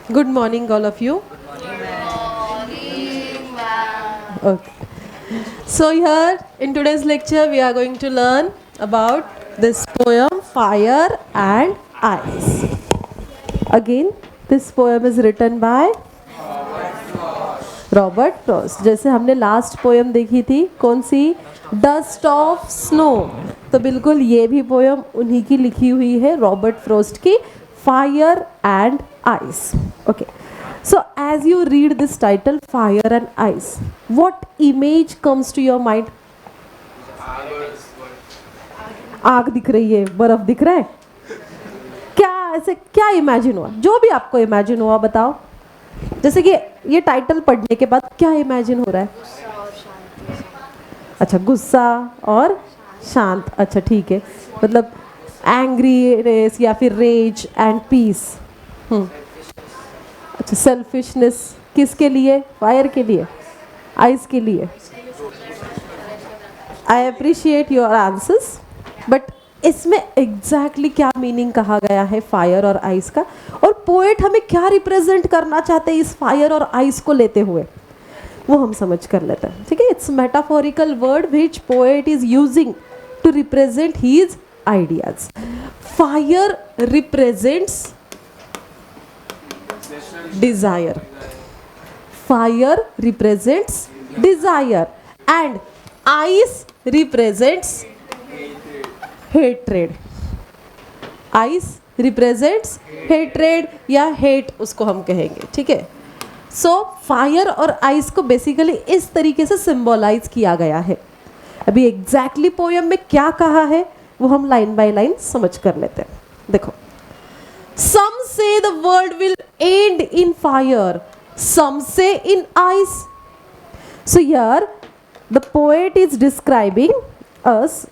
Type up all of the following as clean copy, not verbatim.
Good morning, all of you. Okay. So, here in today's lecture, we are going to learn about this poem Fire and Ice. Again, this poem is written by Robert Frost. जैसे हमने last poem देखी थी कौन सी, dust of snow, तो बिल्कुल ये भी poem उन्हीं की लिखी हुई है, रॉबर्ट फ्रॉस्ट की, fire and ice. Okay, so as you read this title fire and ice, what image comes to your mind? आग दिख रही है, बर्फ दिख रहा है, क्या ऐसे क्या इमेजिन हुआ? जो भी आपको इमेजिन हुआ बताओ. जैसे कि ये टाइटल पढ़ने के बाद क्या इमेजिन हो रहा है? अच्छा, गुस्सा और शांत. अच्छा ठीक है, मतलब एंग्रीनेस या फिर रेज एंड पीस. अच्छा, सेल्फिशनेस किसके लिए? फायर के लिए, आइस के लिए. I appreciate your answers, but इसमें एग्जैक्टली क्या मीनिंग कहा गया है फायर और आइस का, और पोएट हमें क्या रिप्रेजेंट करना चाहते हैं इस फायर और आइस को लेते हुए, वो हम समझ कर लेते हैं. ठीक है, it's metaphorical word which poet is using to represent his ideas. Fire represents desire, fire represents desire, and ice represents hatred. Ice represents hatred या हेट उसको हम कहेंगे. ठीक है, सो फायर और आइस को बेसिकली इस तरीके से सिंबलाइज किया गया है. अभी एग्जैक्टली पोएम में क्या कहा है वो हम लाइन बाय लाइन समझ कर लेते हैं. देखो, some say the world will end in fire, some say in ice. So here the poet is describing us,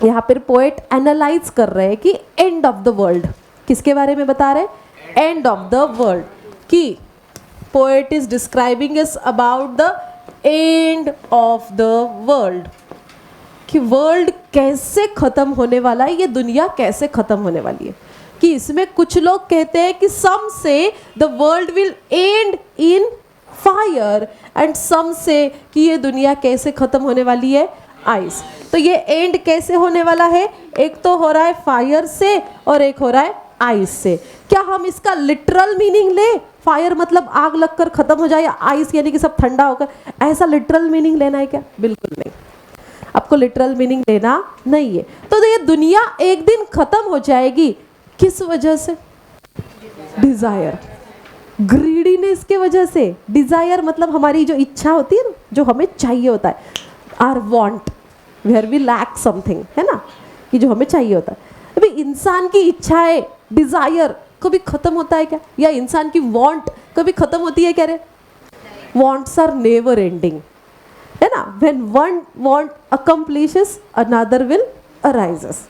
यहाँ पर पोएट एनालाइज कर रहे हैं कि एंड ऑफ द वर्ल्ड किसके बारे में बता रहे? End of the world. कि poet is describing is about the end of the world, कि वर्ल्ड कैसे खत्म होने वाला है, ये दुनिया कैसे खत्म होने वाली है. कि इसमें कुछ लोग कहते हैं कि some say the world will end in fire, and some say कि ये दुनिया कैसे खत्म होने वाली है? आइस. तो ये एंड कैसे होने वाला है? एक तो हो रहा है फायर से और एक हो रहा है आइस से. क्या हम इसका लिटरल मीनिंग ले? फायर मतलब आग लगकर खत्म हो जाए, या आइस यानी कि सब ठंडा होकर, ऐसा लिटरल मीनिंग लेना है क्या? बिल्कुल नहीं, आपको लिटरल मीनिंग लेना नहीं है. तो ये दुनिया एक दिन खत्म हो जाएगी, किस वजह से? डिजायर, ग्रीडीनेस के वजह से. डिजायर मतलब हमारी जो इच्छा होती है ना, जो हमें चाहिए होता है, or want where we lack something, है ना, कि जो हमें चाहिए होता है. अभी इंसान की इच्छाएं, डिजायर कभी खत्म होता है क्या? या इंसान की वांट कभी खत्म होती है क्या? रे, वांट्स आर नेवर एंडिंग, है ना. When one want accomplishes another will arises,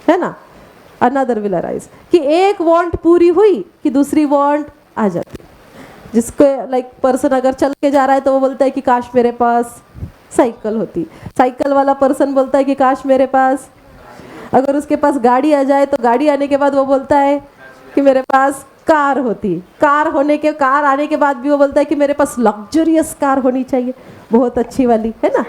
है ना, अनदर विल अराइज. कि एक वांट पूरी हुई कि दूसरी वांट आ जाती. जिसको लाइक पर्सन अगर चल के जा रहा है तो वो बोलता है कि काश मेरे पास साइकिल होती. साइकिल वाला पर्सन बोलता है कि काश मेरे पास, अगर उसके पास गाड़ी आ जाए तो गाड़ी आने के बाद वो बोलता है कि मेरे पास कार होती. कार आने के बाद भी वो बोलता है कि मेरे पास लग्जरियस कार होनी चाहिए, बहुत अच्छी वाली, है ना.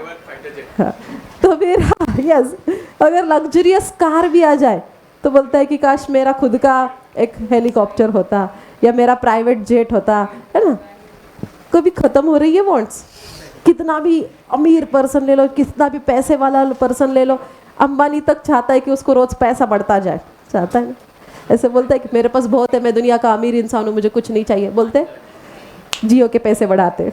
हाँ, तो फिर यस, अगर लग्जरियस कार भी आ जाए तो बोलता है कि काश मेरा खुद का एक हेलीकॉप्टर होता या मेरा प्राइवेट जेट होता, है ना. कभी खत्म हो रही है वांट्स. कितना भी अमीर पर्सन ले लो, कितना भी पैसे वाला पर्सन ले लो, अंबानी तक चाहता है कि उसको रोज पैसा बढ़ता जाए, चाहता है ना. ऐसे बोलता है कि मेरे पास बहुत है, मैं दुनिया का अमीर इंसान हूँ, मुझे कुछ नहीं चाहिए. बोलते जियो के पैसे बढ़ाते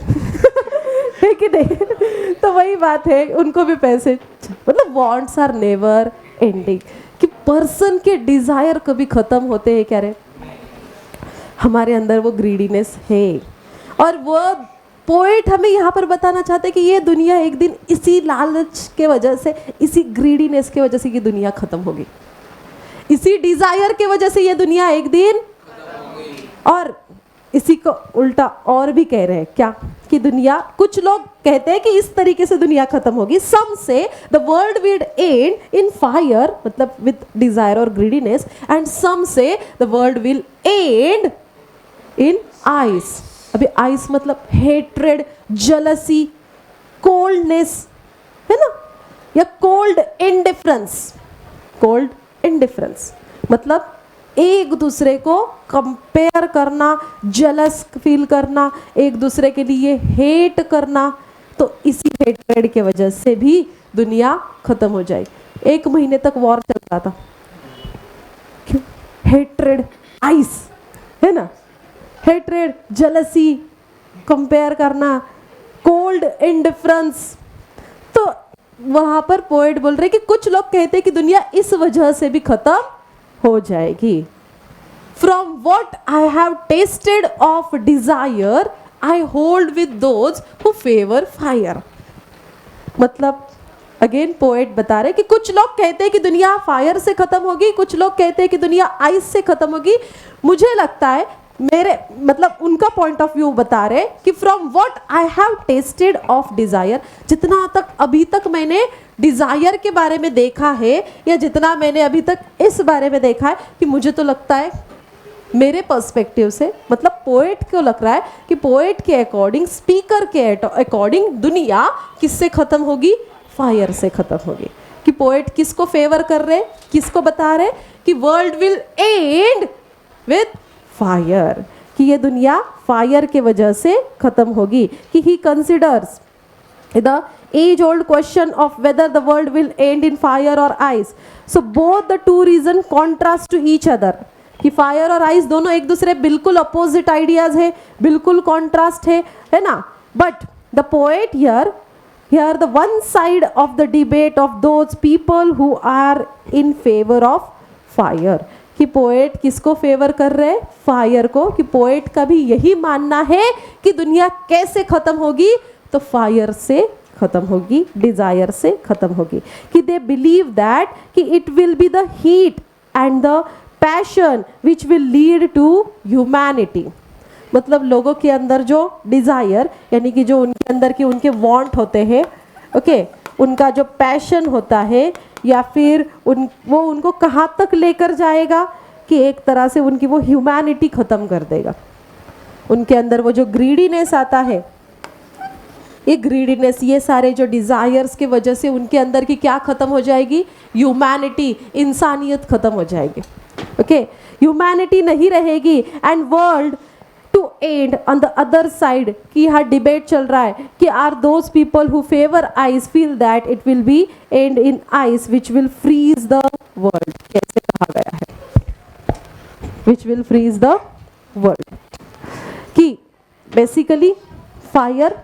है कि नहीं. तो वही बात है, उनको भी पैसे, मतलब वांट्स आर नेवर एंडिंग. कि पर्सन के डिजायर कभी खत्म होते हैं क्या? रे, हमारे अंदर वो ग्रीडीनेस है. और वो पोएट हमें यहाँ पर बताना चाहते हैं कि ये दुनिया एक दिन इसी लालच के वजह से, इसी ग्रीडीनेस के वजह से ये दुनिया खत्म होगी. इसी डिजायर के वजह से ये दुनिया एक दिन, और इसी को उल्टा और भी कह रहे हैं क्या? कि दुनिया, कुछ लोग कहते हैं कि इस तरीके से दुनिया खत्म होगी. सम say the world will end in fire, मतलब विद डिजायर और greediness, and some say the world will end in ice. अभी आइस मतलब हेट्रेड, जेलसी, कोल्डनेस, है ना, या कोल्ड इंडिफरेंस। कोल्ड इंडिफरेंस मतलब एक दूसरे को कंपेयर करना, जेलस फील करना, एक दूसरे के लिए हेट करना। तो इसी हेट्रेड के वजह से भी दुनिया खत्म हो जाएगी। 1 महीने तक वॉर चल रहा था, क्यों? हेट्रेड, आइस, है ना, हेट्रेड, जेलसी, कंपेयर करना, कोल्ड इंडिफरेंस। तो वहां पर पोएट बोल रहे कि कुछ लोग कहते हैं कि दुनिया इस वजह से भी खत्म हो जाएगी। From what I have tested of desire I hold with those who favour fire. मतलब अगेन पोएट बता रहे कि कुछ लोग कहते हैं कि दुनिया फायर से खत्म होगी, कुछ लोग कहते हैं कि दुनिया आइस से खत्म होगी। मुझे लगता है मेरे मतलब उनका पॉइंट ऑफ व्यू बता रहे कि from what I have tested of desire, जितना तक अभी तक मैंने डिजायर के बारे में देखा है या जितना मैंने अभी तक इस बारे में देखा है, कि मुझे तो लगता है मेरे पर्सपेक्टिव से, मतलब पोएट को लग रहा है कि पोएट के अकॉर्डिंग, स्पीकर के अकॉर्डिंग दुनिया किससे खत्म होगी? फायर से खत्म होगी। कि पोएट किसको फेवर कर रहे, किसको बता रहे कि world will and with fire, कि ये दुनिया फायर के वजह से खत्म होगी। कि he considers the age old question of whether the world will end in fire और ice. So both the two reason contrast to each other, कि फायर और आइस दोनों एक दूसरे बिल्कुल अपोजिट आइडियाज है, बिल्कुल कॉन्ट्रास्ट है ना। But the poet here the one side of the debate of those people who are in favor of fire, कि पोएट किसको फेवर कर रहे? फायर को। कि पोएट का भी यही मानना है कि दुनिया कैसे खत्म होगी? तो फायर से खत्म होगी, डिजायर से खत्म होगी। कि दे बिलीव दैट कि it will be the heat and the passion which will lead to humanity. मतलब लोगों के अंदर जो डिज़ायर, यानी कि जो उनके अंदर के उनके वांट होते हैं, ओके, उनका जो पैशन होता है, या फिर वो उनको कहाँ तक लेकर जाएगा कि एक तरह से उनकी वो ह्यूमैनिटी ख़त्म कर देगा। उनके अंदर वो जो ग्रीडीनेस आता है, ये ग्रीडीनेस, ये सारे जो डिज़ायर्स के वजह से उनके अंदर की क्या ख़त्म हो जाएगी? ह्यूमैनिटी, इंसानियत ख़त्म हो जाएगी। ओके, ह्यूमैनिटी नहीं रहेगी and world to end on the other side. कि यहाँ डिबेट चल रहा है कि are those people who favour ice feel that it will be end in ice which will freeze the world. कैसे कहा गया है? Which will freeze the world. कि बेसिकली फायर,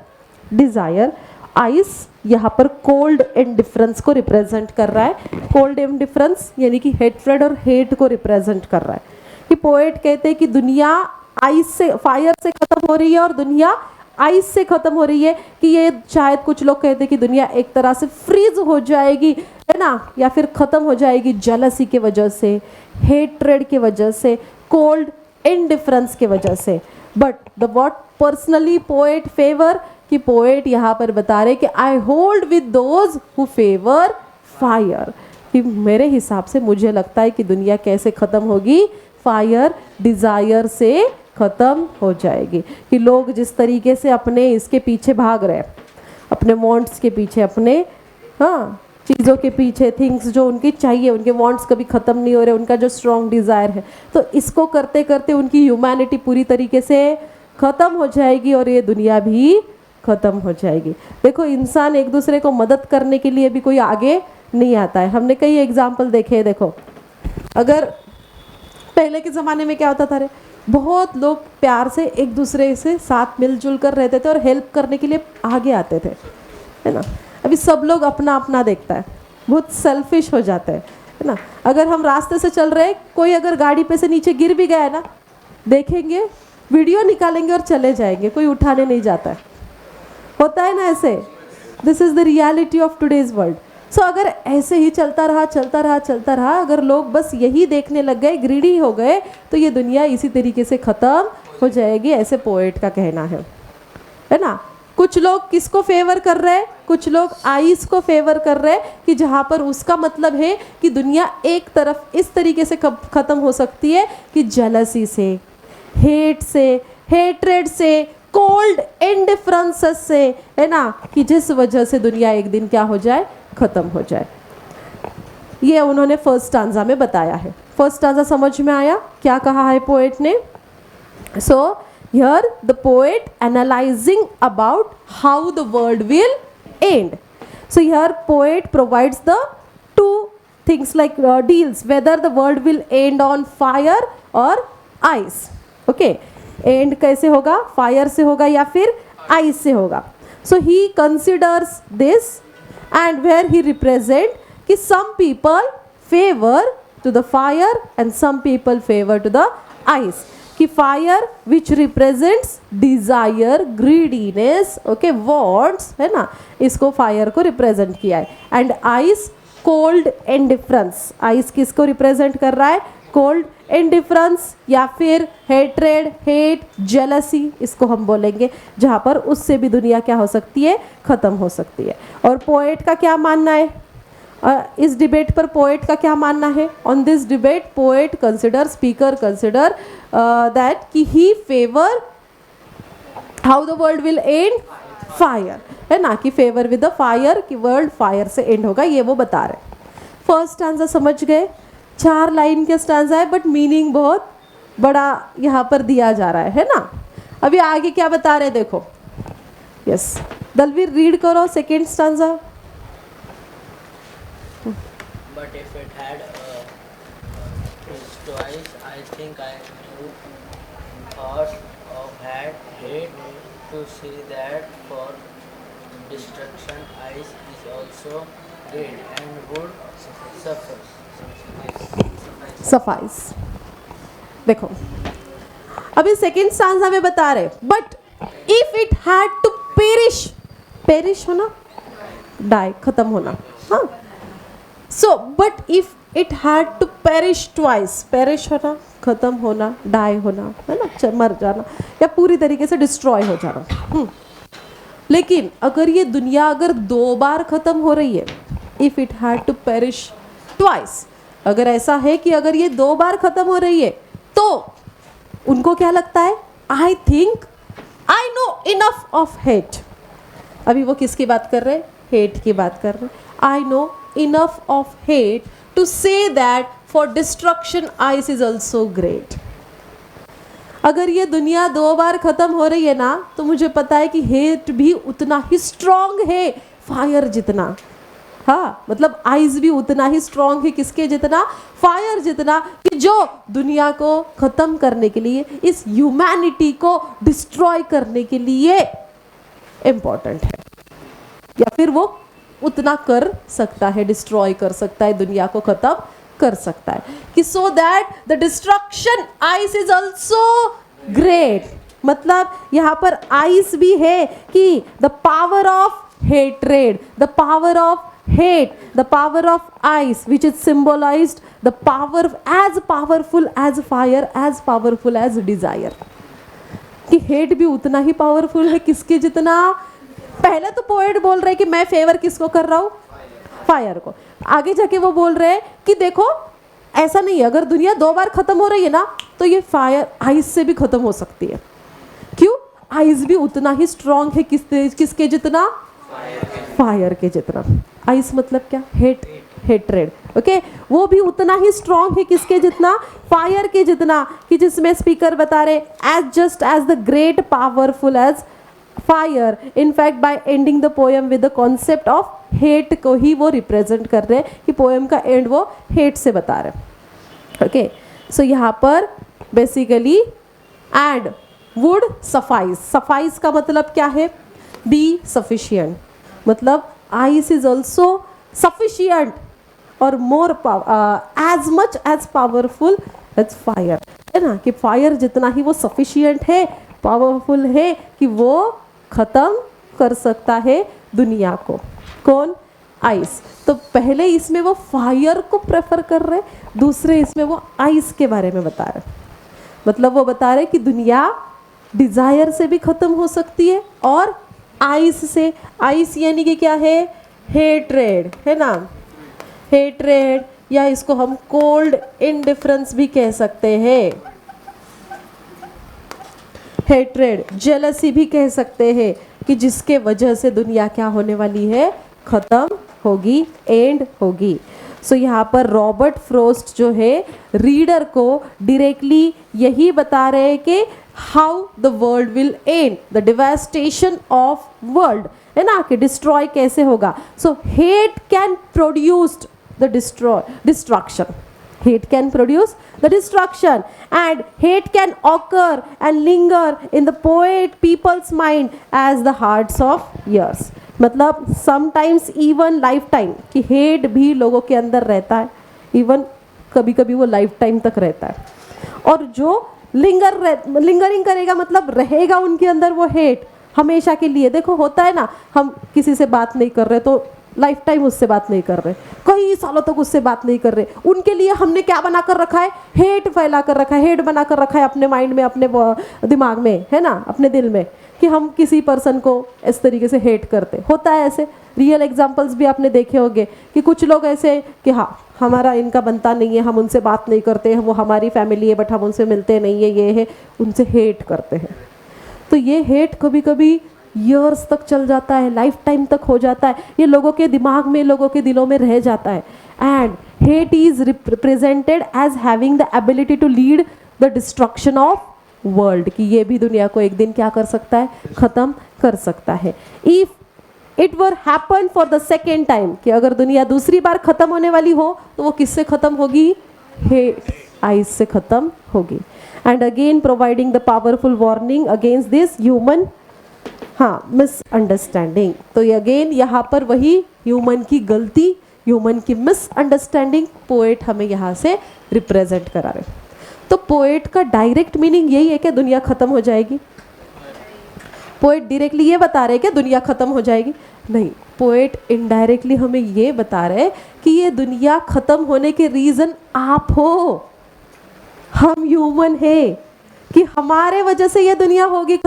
डिजायर, आइस यहाँ पर कोल्ड इंडिफरेंस को रिप्रेजेंट कर रहा है। कोल्ड इंडिफरेंस यानी कि हेट्रेड और हेट को रिप्रेजेंट कर रहा है। कि पोएट कहते हैं कि दुनिया आइस से, फायर से खत्म हो रही है और दुनिया आइस से खत्म हो रही है। कि ये शायद कुछ लोग कहते हैं कि दुनिया एक तरह से फ्रीज हो जाएगी, है ना, या फिर खत्म हो जाएगी जेलसी के वजह से, हेट्रेड के वजह से, कोल्ड इंडिफरेंस के वजह से। But the what personally poet favour, कि पोएट यहाँ पर बता रहे कि I hold with those who favour fire. कि मेरे हिसाब से मुझे लगता है कि दुनिया कैसे खत्म होगी? फायर, डिजायर से खत्म हो जाएगी। कि लोग जिस तरीके से अपने इसके पीछे भाग रहे हैं, अपने वांट्स के पीछे, अपने चीज़ों के पीछे, थिंग्स जो उनकी चाहिए, उनके वांट्स कभी ख़त्म नहीं हो रहे, उनका जो स्ट्रॉन्ग डिज़ायर है, तो इसको करते करते उनकी ह्यूमैनिटी पूरी तरीके से ख़त्म हो जाएगी और ये दुनिया भी ख़त्म हो जाएगी। देखो, इंसान एक दूसरे को मदद करने के लिए भी कोई आगे नहीं आता है। हमने कई एग्जाम्पल देखे हैं। देखो, अगर पहले के ज़माने में क्या होता था, बहुत लोग प्यार से एक दूसरे से साथ मिलजुल कर रहते थे और हेल्प करने के लिए आगे आते थे, है ना। अभी सब लोग अपना अपना देखता है, बहुत सेल्फिश हो जाते हैं, है ना। अगर हम रास्ते से चल रहे हैं, कोई अगर गाड़ी पे से नीचे गिर भी गया है ना, देखेंगे, वीडियो निकालेंगे और चले जाएंगे, कोई उठाने नहीं जाता है। होता है ना ऐसे। This is the reality of today's world. So अगर ऐसे ही चलता रहा, अगर लोग बस यही देखने लग गए, ग्रीडी हो गए, तो ये दुनिया इसी तरीके से ख़त्म हो जाएगी, ऐसे पोएट का कहना है ना। कुछ लोग किसको फेवर कर रहे हैं? कुछ लोग आइस को फेवर कर रहे हैं, कि जहाँ पर उसका मतलब है कि दुनिया एक तरफ इस तरीके से ख़त्म हो सकती है कि जेलसी से, हेट से, हेट्रेड से, कोल्ड इंडिफरेंसेस से, है ना, कि जिस वजह से दुनिया एक दिन क्या हो जाए, खत्म हो जाए। ये उन्होंने फर्स्ट स्टांजा में बताया है। फर्स्ट स्टांजा समझ में आया क्या कहा है पोएट ने? सो here the poet analysing about how the world will and. So here poet provides the two things like deals whether the world will end on fire or ice. Okay, and कैसे होगा, fire से होगा या फिर ice से होगा। So he considers this end where he represent कि some people favor to the fire and some people favor to the ice, कि fire which represents desire, greediness, okay, wants, है ना, इसको fire को represent किया है, and ice cold indifference, ice किसको represent कर रहा है, cold indifference या फिर hatred, hate, jealousy, इसको हम बोलेंगे, जहाँ पर उससे भी दुनिया क्या हो सकती है, खत्म हो सकती है। और पोएट का क्या मानना है इस डिबेट पर? पोएट का क्या मानना है? On this debate poet consider, speaker consider that कि he favour how the world will end fire, है ना, कि फेवर विद द फायर, कि वर्ल्ड फायर से एंड होगा, ये वो बता रहे। फर्स्ट स्टैंजा समझ गए? 4 लाइन के स्टैंजा है बट मीनिंग बहुत बड़ा यहाँ पर दिया जा रहा है ना। अभी आगे क्या बता रहे देखो। यस, दलवीर रीड करो second stanza. But if it had twice, I think I would thought of had hate to see that for destruction ice is also great and would suffice. देखो अभी सेकेंड स्टांजा में बता रहे, but if it had to perish, perish होना, die, खत्म होना, हाँ। So but if it had to perish twice, perish होना, खत्म होना, डाई होना, है ना, मर जाना या पूरी तरीके से डिस्ट्रॉय हो जाना। लेकिन अगर ये दुनिया अगर 2 बार खत्म हो रही है, if it had to perish twice, अगर ऐसा है कि अगर ये 2 बार खत्म हो रही है, तो उनको क्या लगता है, I think I know enough of hate. अभी वो किसकी बात कर रहे हैं? हेट की बात कर रहे हैं। I know enough of hate to say that for destruction ice is also great. अगर ये दुनिया 2 बार खत्म हो रही है ना, तो मुझे पता है कि हेट भी उतना ही स्ट्रांग है फायर जितना, हाँ, मतलब आइस भी उतना ही स्ट्रांग है किसके जितना, फायर जितना, कि जो दुनिया को खत्म करने के लिए, इस ह्यूमैनिटी को डिस्ट्रॉय करने के लिए इम्पोर्टेंट है, या फिर वो उतना कर सकता है, डिस्ट्रॉय कर सकता है, दुनिया को खत्म कर सकता है, कि so that the destruction ice is also great. मतलब यहाँ पर आइस भी है कि the power of hatred, the power of hate, the power of ice which is symbolized the power as powerful as fire, as powerful as desire, कि hate भी उतना ही पावरफुल है किसके जितना। पहले तो पोएट बोल रहे कि मैं फेवर किसको कर रहा हूँ, फायर को। आगे जाके वो बोल रहे हैं कि देखो ऐसा नहीं है, अगर दुनिया 2 बार खत्म हो रही है ना, तो ये फायर आइस से भी खत्म हो सकती है। क्यों? आइस भी उतना ही स्ट्रांग है किसके जितना, फायर के जितना। आइस मतलब क्या, हेट, हेट्रेड, ओके, वो भी उतना ही स्ट्रांग है किसके जितना, फायर के जितना, कि जिसमें स्पीकर बता रहे as just as the great powerful as fire. In fact by ending the poem with the concept of hate को ही वो रिप्रेजेंट कर रहे हैं, कि पोएम का एंड वो हेट से बता रहे हैं। ओके, सो यहाँ पर basically end would suffice, suffice का मतलब क्या है, बी सफिशिएंट, मतलब आइस इज ऑल्सो सफिशिएंट और more as much as powerful as fire, है ना, कि फायर जितना ही वो सफिशिएंट है, पावरफुल है, कि वो खत्म कर सकता है दुनिया को। कौन? आइस। तो पहले इसमें वो फायर को प्रेफर कर रहे, दूसरे इसमें वो आइस के बारे में बता रहे। मतलब वो बता रहे कि दुनिया डिजायर से भी खत्म हो सकती है और आइस से। आइस यानी कि क्या है, हेट्रेड, है ना, हेट्रेड, या इसको हम कोल्ड इंडिफरेंस भी कह सकते हैं। हेट्रेड, जेलसी भी कह सकते हैं कि जिसके वजह से दुनिया क्या होने वाली है, खत्म होगी, एंड होगी। सो यहाँ पर रॉबर्ट फ्रोस्ट जो है रीडर को डायरेक्टली यही बता रहे हैं कि how the world will end, the devastation of world, है ना, कि डिस्ट्रॉय कैसे होगा। So hate can produce the destruction, hate can produce the destruction, and hate can occur and linger in the poet people's mind as the hearts of years। मतलब sometimes even lifetime, कि hate भी लोगों के अंदर रहता है, even कभी कभी वो lifetime तक रहता है। और जो लिंगरिंग करेगा मतलब रहेगा उनके अंदर वो hate हमेशा के लिए। देखो होता है ना, हम किसी से बात नहीं कर रहे तो लाइफ टाइम उससे बात नहीं कर रहे, कई सालों तक उससे बात नहीं कर रहे, उनके लिए हमने क्या बना कर रखा है, हेट फैला कर रखा है, हेट बना कर रखा है अपने माइंड में, अपने दिमाग में, है ना, अपने दिल में, कि हम किसी पर्सन को इस तरीके से हेट करते। होता है ऐसे, रियल एग्जांपल्स भी आपने देखे होंगे कि कुछ लोग ऐसे कि हाँ हमारा इनका बनता नहीं है, हम उनसे बात नहीं करते, वो हमारी फैमिली है बट हम उनसे मिलते नहीं है, ये है, उनसे हेट करते हैं। तो ये हेट कभी कभी ईयर्स तक चल जाता है, लाइफ टाइम तक हो जाता है, ये लोगों के दिमाग में, लोगों के दिलों में रह जाता है। And hate is represented as having the ability to lead the destruction of world, कि ये भी दुनिया को एक दिन क्या कर सकता है, खत्म कर सकता है। If it were happen for the second time, कि अगर दुनिया दूसरी बार खत्म होने वाली हो तो वो किससे खत्म होगी, हेट आइज से खत्म होगी। And again providing the powerful warning against this human, हाँ, मिसअंडरस्टैंडिंग। तो अगेन यहाँ पर वही ह्यूमन की गलती, ह्यूमन की मिसअंडरस्टैंडिंग पोएट हमें यहाँ से रिप्रेजेंट करा रहे। तो पोएट का डायरेक्ट मीनिंग यही है कि दुनिया खत्म हो जाएगी। पोएट डायरेक्टली ये बता रहे कि दुनिया खत्म हो जाएगी, नहीं, पोएट इनडायरेक्टली हमें ये बता रहे कि ये दुनिया खत्म होने के रीजन आप हो, हम ह्यूमन है, कि हमारे वजह से ये दुनिया होगी,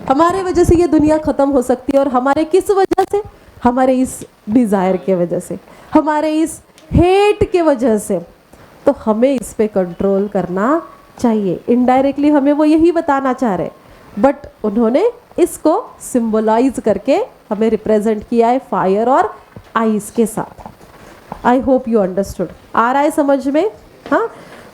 हमारे वजह से ये दुनिया खत्म हो सकती है। और हमारे किस वजह से, हमारे इस डिजायर के वजह से, हमारे इस हेट के वजह से। तो हमें इस पे कंट्रोल करना चाहिए। इनडायरेक्टली हमें वो यही बताना चाह रहे, बट उन्होंने इसको सिंबलाइज करके हमें रिप्रेजेंट किया है फायर और आइस के साथ। I hope you understood. आ रहा है समझ में? हाँ,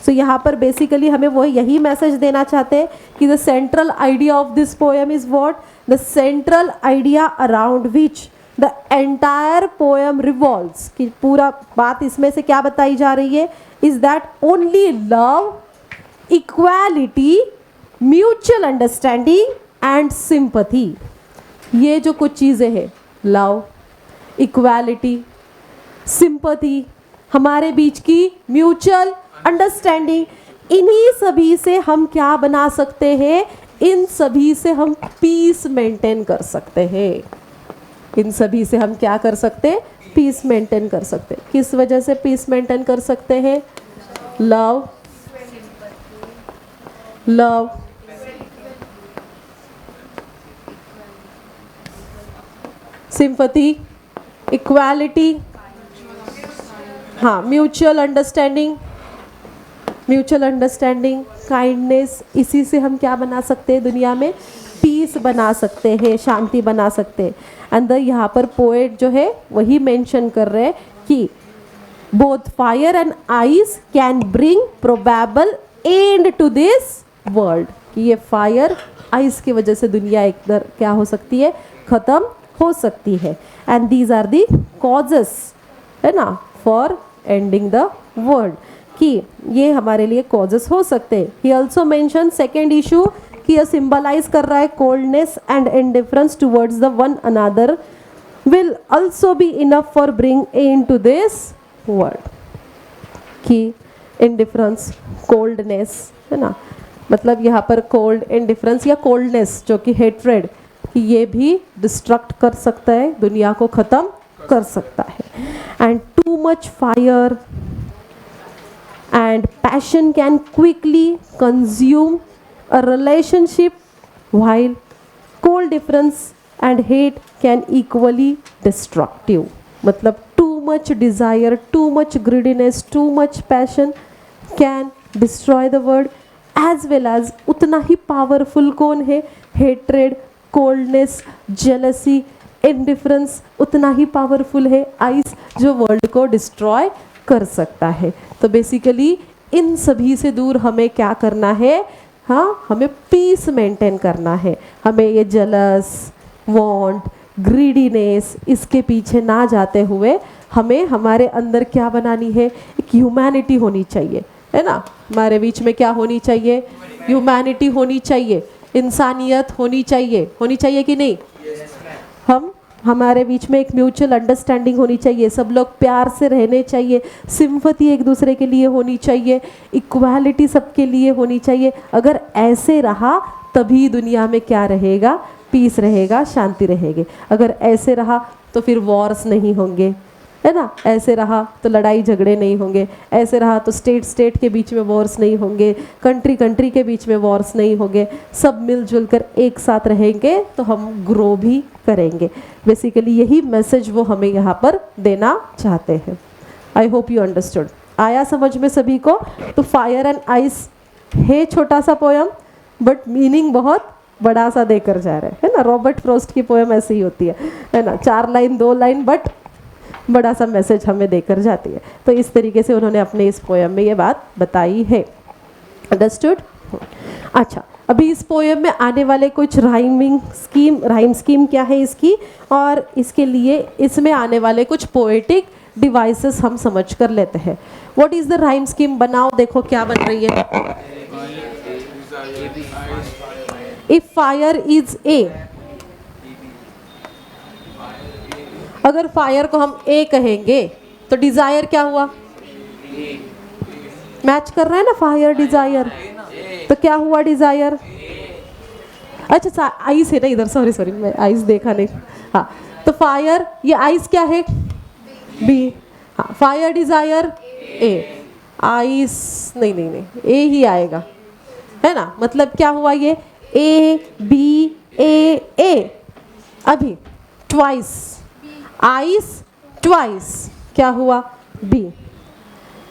सो यहाँ पर बेसिकली हमें वो यही मैसेज देना चाहते हैं कि the central idea of this poem is what, the central idea around which the entire poem revolves, कि पूरा बात इसमें से क्या बताई जा रही है, is that only love, equality, mutual understanding and sympathy. ये जो कुछ चीज़ें हैं, लव, इक्वालिटी, सिंपथी, हमारे बीच की म्यूचुअल अंडरस्टैंडिंग, इन्हीं सभी से हम क्या बना सकते हैं, इन सभी से हम पीस मेंटेन कर सकते हैं। इन सभी से हम क्या कर सकते हैं, पीस मेंटेन कर सकते हैं। किस वजह से पीस मेंटेन कर सकते हैं, लव, लव, सिंपैथी, इक्वालिटी, हाँ, mutual understanding, mutual understanding, kindness, इसी से हम क्या बना सकते हैं, दुनिया में पीस बना सकते हैं, शांति बना सकते हैं। अंदर यहाँ पर पोएट जो है वही मेंशन कर रहे हैं कि both fire and ice can bring probable end to this world, कि ये फायर आइस की वजह से दुनिया एकदर क्या हो सकती है, खत्म हो सकती है। And these are the causes, है ना, फॉर एंडिंग द वर्ल्ड, कि ये हमारे लिए कॉजेस हो सकते हैं। He also mention second issue कि यह सिंबलाइज कर रहा है coldness and indifference towards the one another will also be enough for bring end to this world, कि इंडिफरेंस, कोल्डनेस, है ना, मतलब यहाँ पर कोल्ड, इंडिफरेंस या कोल्डनेस जो कि हेट्रेड, कि ये भी डिस्ट्रक्ट कर सकता है, दुनिया को ख़त्म कर सकता है। And too much fire and passion can quickly consume a relationship, while cold difference and hate can equally destructive। मतलब too much desire, too much greediness, too much passion can destroy the world, as well as उतना ही powerful कौन है? Hatred, coldness, jealousy, indifference, उतना ही powerful है ice, जो world को डिस्ट्रॉय कर सकता है। तो बेसिकली इन सभी से दूर हमें क्या करना है? हाँ, हमें पीस मेंटेन करना है। हमें ये जलस, वांट, ग्रीडीनेस, इसके पीछे ना जाते हुए हमें हमारे अंदर क्या बनानी है? एक ह्यूमैनिटी होनी चाहिए, है ना? हमारे बीच में क्या होनी चाहिए? ह्यूमैनिटी होनी चाहिए, इंसानियत होनी चाहिए कि नहीं? हम हमारे बीच में एक म्यूचुअल अंडरस्टैंडिंग होनी चाहिए, सब लोग प्यार से रहने चाहिए, सिंपैथी एक दूसरे के लिए होनी चाहिए, इक्वालिटी सबके लिए होनी चाहिए। अगर ऐसे रहा तभी दुनिया में क्या रहेगा? पीस रहेगा, शांति रहेगी। अगर ऐसे रहा तो फिर वॉर्स नहीं होंगे, है ना? ऐसे रहा तो लड़ाई झगड़े नहीं होंगे, ऐसे रहा तो स्टेट के बीच में वॉर्स नहीं होंगे, कंट्री के बीच में वॉर्स नहीं होंगे। सब मिलजुल कर एक साथ रहेंगे तो हम ग्रो भी करेंगे। बेसिकली यही मैसेज वो हमें यहाँ पर देना चाहते हैं। आई होप यू अंडरस्टूड। आया समझ में सभी को? तो फायर एंड आइस है छोटा सा पोयम, बट मीनिंग बहुत बड़ा सा देकर जा रहे हैं, है ना? रॉबर्ट फ्रॉस्ट की पोयम ऐसी ही होती है ना? 4 लाइन 2 लाइन, बट बड़ा सा मैसेज हमें देकर जाती है। तो इस तरीके से उन्होंने अपने इस पोयम में ये बात बताई है। अंडरस्टूड? अच्छा, अभी इस पोयम में आने वाले कुछ राइम स्कीम क्या है इसकी, और इसके लिए इसमें आने वाले कुछ पोएटिक डिवाइसेस हम समझ कर लेते हैं। What is the rhyme scheme? बनाओ, देखो क्या बन रही है। इफ फायर इज ए, अगर फायर को हम ए कहेंगे तो डिजायर क्या हुआ? मैच कर रहा है ना फायर डिजायर, तो क्या हुआ डिजायर? अच्छा आइस है ना इधर, सॉरी मैं आइस देखा नहीं। हाँ, तो फायर, ये आइस क्या है? बी। हाँ, फायर डिजायर ए, आइस नहीं ए ही आएगा, है ना? मतलब क्या हुआ? ये ए बी ए, अभी ट्वाइस आइस, ट्वाइस क्या हुआ? बी।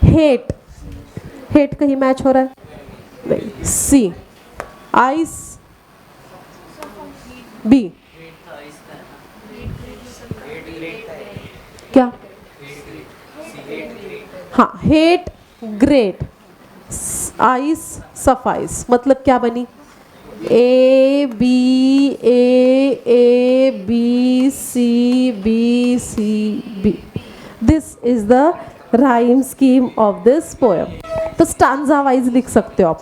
हेट कहीं मैच हो रहा है? नहीं। सी, आइस, बी क्या? हाँ, हेट ग्रेट, आइस सफाइस, मतलब क्या बनी? A B B C B. This is the rhyme scheme of this poem. तो स्टांजा वाइज लिख सकते हो आप।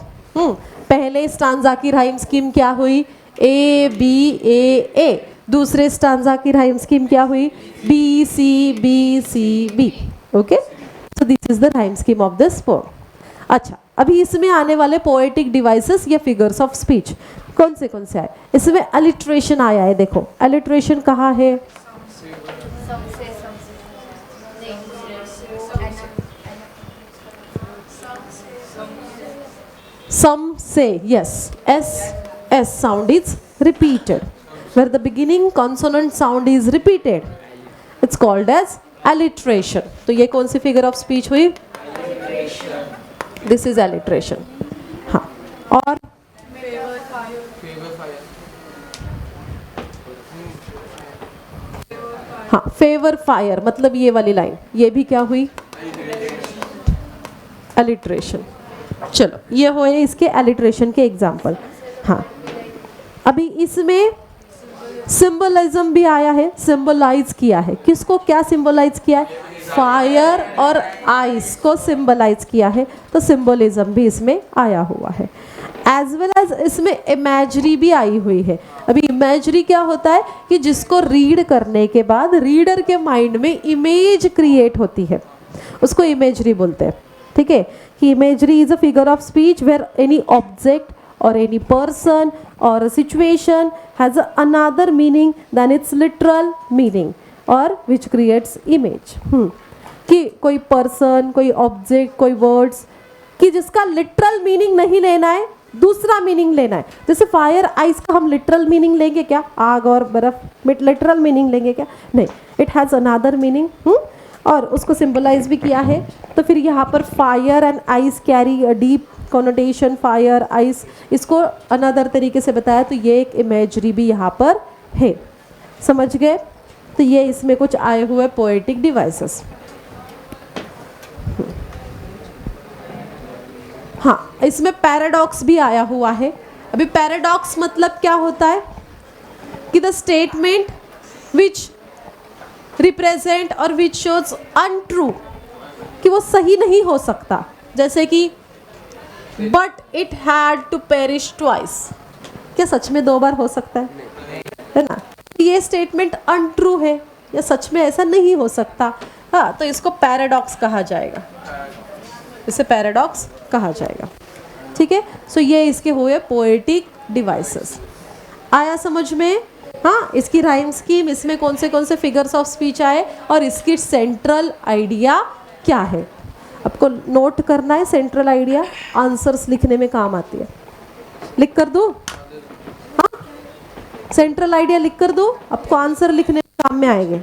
पहले स्टांजा की राइम स्कीम क्या हुई? A B A. दूसरे स्टांजा की राइम स्कीम क्या हुई? B C B. Okay, so this is the rhyme scheme of this poem. अच्छा, अभी इसमें आने वाले पोएटिक डिवाइसेस या फिगर्स ऑफ स्पीच कौन से आए? इसमें अलिट्रेशन आया है। देखो अलिट्रेशन कहाँ है? Some say, yes, S sound is repeated. Where the beginning consonant sound is repeated, it's called as alliteration. तो ये कौन सी figure of speech हुई? Alliteration. This is alliteration. हाँ, और हाँ, फेवर फायर, मतलब ये वाली लाइन, ये भी क्या हुई? alliteration. चलो, ये हुए इसके एलिट्रेशन के एग्जाम्पल। हाँ, अभी इसमें सिंबलिज्म भी आया है, सिंबलाइज किया है। किसको क्या सिंबलाइज किया है? फायर और आइस को सिंबलाइज किया है, तो सिंबलिज्म भी इसमें आया हुआ है। एज वेल एज इसमें इमेजरी भी आई हुई है। अभी इमेजरी क्या होता है कि जिसको रीड करने के बाद रीडर के माइंड में इमेज क्रिएट होती है, उसको इमेजरी बोलते हैं। ठीक है, कि imagery is a figure of speech where any object or any person or a situation has another meaning than its literal meaning or which creates image. कि कोई person, कोई object, कोई words कि जिसका literal meaning नहीं लेना है, दूसरा मीनिंग लेना है। जैसे फायर आइस का हम लिटरल मीनिंग लेंगे क्या? आग और बर्फ में लिटरल मीनिंग लेंगे क्या? नहीं, इट हैज़ अनदर मीनिंग। और उसको सिंबलाइज भी किया है। तो फिर यहाँ पर fire and ice carry a deep connotation fire ice, इसको अनदर तरीके से बताया तो ये एक इमेजरी भी यहाँ पर है, समझ गए। तो ये इसमें कुछ आए हुए पोएटिक डिवाइसेस। हाँ, इसमें पैराडॉक्स भी आया हुआ है। अभी पैराडॉक्स मतलब क्या होता है कि द स्टेटमेंट विच रिप्रेजेंट और विच शोज अनट्रू, कि वो सही नहीं हो सकता। जैसे कि but it had to perish twice, क्या सच में 2 बार हो सकता है ना। ये स्टेटमेंट अनट्रू है या सच में ऐसा नहीं हो सकता। हाँ, तो इसको पैराडॉक्स कहा जाएगा, इसे पैराडॉक्स कहा जाएगा। ठीक है, सो ये इसके हुए पोएटिक डिवाइसेस। आया समझ में। हाँ, इसकी राइम स्कीम, इसमें कौन से फिगर्स ऑफ स्पीच आए और इसकी सेंट्रल आइडिया क्या है, आपको नोट करना है। सेंट्रल आइडिया आंसर्स लिखने में काम आती है, लिख कर दूँ। हाँ, सेंट्रल आइडिया लिख कर दूँ, आपको आंसर लिखने में काम में आएंगे।